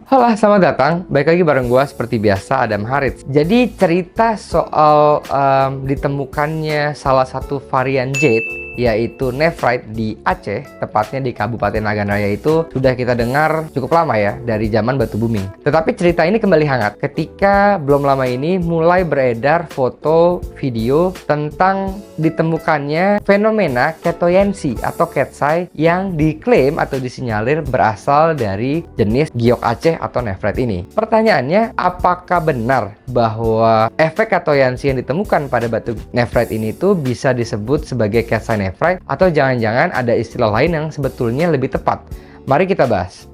Halo, selamat datang. Balik lagi bareng gue seperti biasa, Adam Harits. Jadi cerita soal ditemukannya salah satu varian jade, yaitu nephrite di Aceh, tepatnya di Kabupaten Nagan Raya itu sudah kita dengar cukup lama ya, dari zaman batu booming. Tetapi cerita ini kembali hangat ketika belum lama ini mulai beredar foto, video tentang ditemukannya fenomena ketoyensi atau ketsai yang diklaim atau disinyalir berasal dari jenis giok Aceh atau nephrite ini. Pertanyaannya, apakah benar bahwa efek ketoyensi yang ditemukan pada batu nephrite ini tuh bisa disebut sebagai ketsai nephrite, atau jangan-jangan ada istilah lain yang sebetulnya lebih tepat? Mari kita bahas.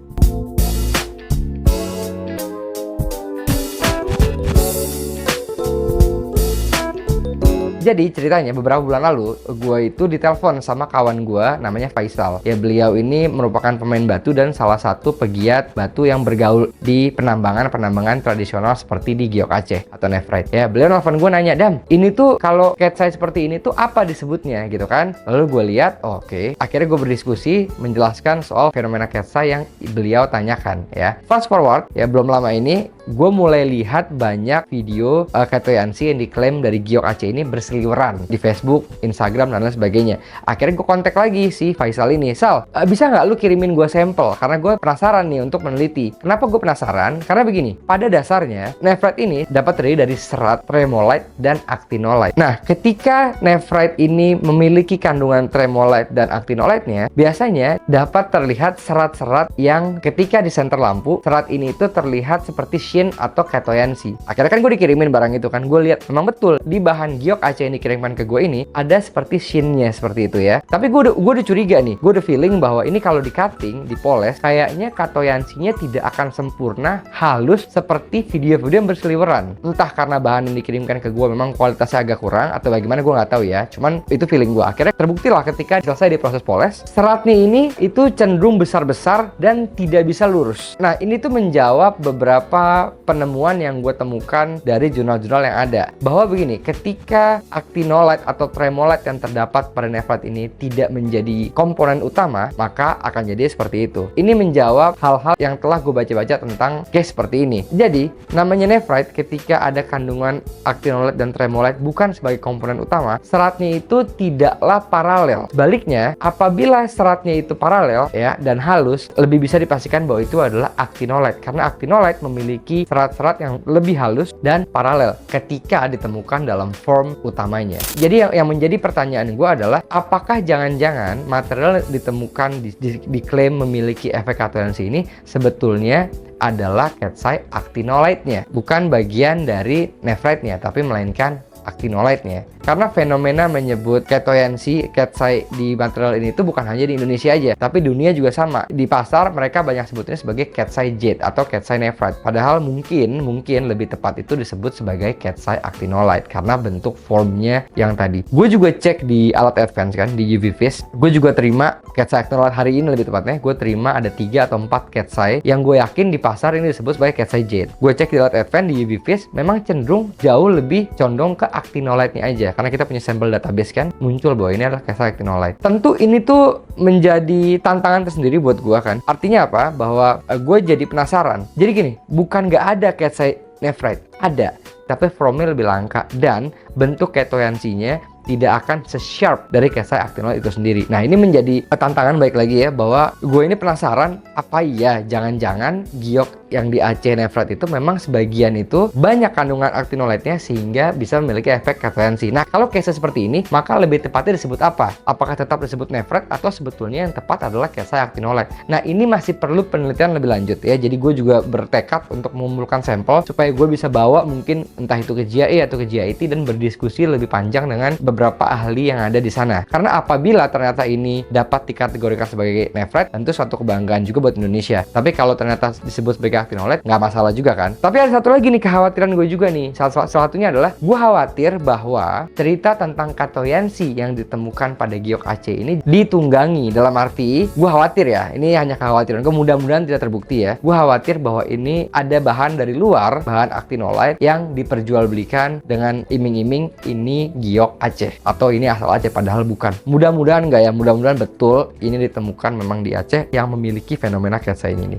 Jadi ceritanya beberapa bulan lalu gue itu ditelepon sama kawan gue namanya Faisal. Ya, beliau ini merupakan pemain batu dan salah satu pegiat batu yang bergaul di penambangan tradisional seperti di giok Aceh atau nephrite. Ya, beliau nelfon gue nanya, "Dam, ini tuh kalau ketsai seperti ini tuh apa disebutnya?" gitu kan. Lalu gue lihat, oke. Akhirnya gue berdiskusi menjelaskan soal fenomena ketsai yang beliau tanyakan ya. Fast forward, ya belum lama ini gue mulai lihat banyak video ketoyensi yang diklaim dari giok Aceh ini berseliweran di Facebook, Instagram, dan lain sebagainya. Akhirnya gue kontak lagi si Faisal ini. "Sal, bisa nggak lu kirimin gue sampel? Karena gue penasaran nih untuk meneliti." Kenapa gue penasaran? Karena begini, pada dasarnya nephrite ini dapat terdiri dari serat tremolite dan actinolite. Nah, ketika nephrite ini memiliki kandungan tremolite dan actinolite-nya, biasanya dapat terlihat serat-serat yang ketika di senter lampu, serat ini itu terlihat seperti sheen atau ketoyensi. Akhirnya kan gue dikirimin barang itu kan, gue lihat memang betul di bahan giok Aceh yang dikirimkan ke gue ini ada seperti sheen-nya seperti itu ya. Tapi gue udah curiga nih, gue udah feeling bahwa ini kalau di cutting, dipoles, kayaknya ketoyensinya tidak akan sempurna halus seperti video-video yang berseliweran. Entah karena bahan yang dikirimkan ke gue memang kualitasnya agak kurang atau bagaimana, gue nggak tahu ya. Cuman itu feeling gue. Akhirnya terbukti lah ketika selesai diproses poles, seratnya ini itu cenderung besar-besar dan tidak bisa lurus. Nah, ini tuh menjawab beberapa penemuan yang gue temukan dari jurnal-jurnal yang ada, bahwa begini, ketika actinolite atau tremolite yang terdapat pada nephrite ini tidak menjadi komponen utama, maka akan jadi seperti itu. Ini menjawab hal-hal yang telah gue baca-baca tentang case seperti ini. Jadi, namanya nephrite ketika ada kandungan actinolite dan tremolite bukan sebagai komponen utama, seratnya itu tidaklah paralel. Sebaliknya, apabila seratnya itu paralel ya dan halus, lebih bisa dipastikan bahwa itu adalah actinolite, karena actinolite memiliki serat-serat yang lebih halus dan paralel ketika ditemukan dalam form utamanya. Jadi yang menjadi pertanyaan gue adalah, apakah jangan-jangan material yang ditemukan diklaim memiliki efek ketoyensi ini sebetulnya adalah ketsai actinolite-nya, bukan bagian dari nephrite-nya, tapi melainkan actinolite-nya. Karena fenomena menyebut ketoyensi, ketsai di material ini itu bukan hanya di Indonesia aja, tapi dunia juga sama. Di pasar mereka banyak sebutnya sebagai ketsai jade atau ketsai nephrite. Padahal mungkin lebih tepat itu disebut sebagai ketsai actinolite karena bentuk formnya yang tadi. Gue juga cek di alat advance kan, di UV-Vis. Gue juga terima ketsai actinolite hari ini, lebih tepatnya gue terima ada 3 atau 4 ketsai yang gue yakin di pasar ini disebut sebagai ketsai jade. Gue cek di alat advance di UV-Vis, memang cenderung jauh lebih condong ke actinolite-nya aja, karena kita punya sampel database kan, muncul bahwa ini adalah ketsai actinolite. Tentu ini tuh menjadi tantangan tersendiri buat gue kan. Artinya apa? Bahwa gue jadi penasaran. Jadi gini, bukan nggak ada ketsai nephrite, ada, tapi formnya lebih langka dan bentuk ketoyensinya tidak akan se-sharp dari ketsai actinolite itu sendiri. Nah, ini menjadi tantangan baik lagi ya, bahwa gue ini penasaran, apa iya jangan-jangan giok yang di Aceh nephrite itu memang sebagian itu banyak kandungan actinolite-nya sehingga bisa memiliki efek ketoyensi. Nah, kalau case seperti ini, maka lebih tepatnya disebut apa? Apakah tetap disebut nephrite atau sebetulnya yang tepat adalah ketsai actinolite? Nah, ini masih perlu penelitian lebih lanjut ya. Jadi gue juga bertekad untuk mengumpulkan sampel supaya gue bisa bawa mungkin entah itu ke GIA atau ke GIT dan berdiskusi lebih panjang dengan beberapa ahli yang ada di sana. Karena apabila ternyata ini dapat dikategorikan sebagai nephrite, tentu suatu kebanggaan juga buat Indonesia. Tapi kalau ternyata disebut sebagai actinolite, nggak masalah juga kan. Tapi ada satu lagi nih kekhawatiran gue juga nih. Salah satunya adalah gue khawatir bahwa cerita tentang ketoyensi yang ditemukan pada giok Aceh ini ditunggangi. Dalam arti, gue khawatir ya, ini hanya kekhawatiran gue, mudah-mudahan tidak terbukti ya. Gue khawatir bahwa ini ada bahan dari luar, bahan actinolite yang diperjualbelikan dengan iming-iming ini giok Aceh atau ini asal Aceh, padahal bukan. Mudah-mudahan nggak ya, mudah-mudahan betul ini ditemukan memang di Aceh yang memiliki fenomena ketsai ini.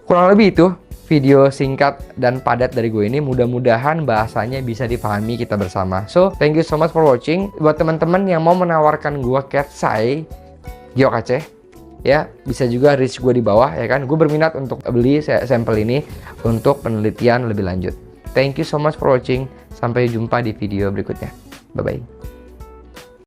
Kurang lebih itu video singkat dan padat dari gue ini. Mudah-mudahan bahasanya bisa dipahami kita bersama. So, thank you so much for watching. Buat teman-teman yang mau menawarkan gue Cat's Giok Aceh, ya bisa juga reach gue di bawah, ya kan. Gue berminat untuk beli sampel ini untuk penelitian lebih lanjut. Thank you so much for watching. Sampai jumpa di video berikutnya. Bye-bye.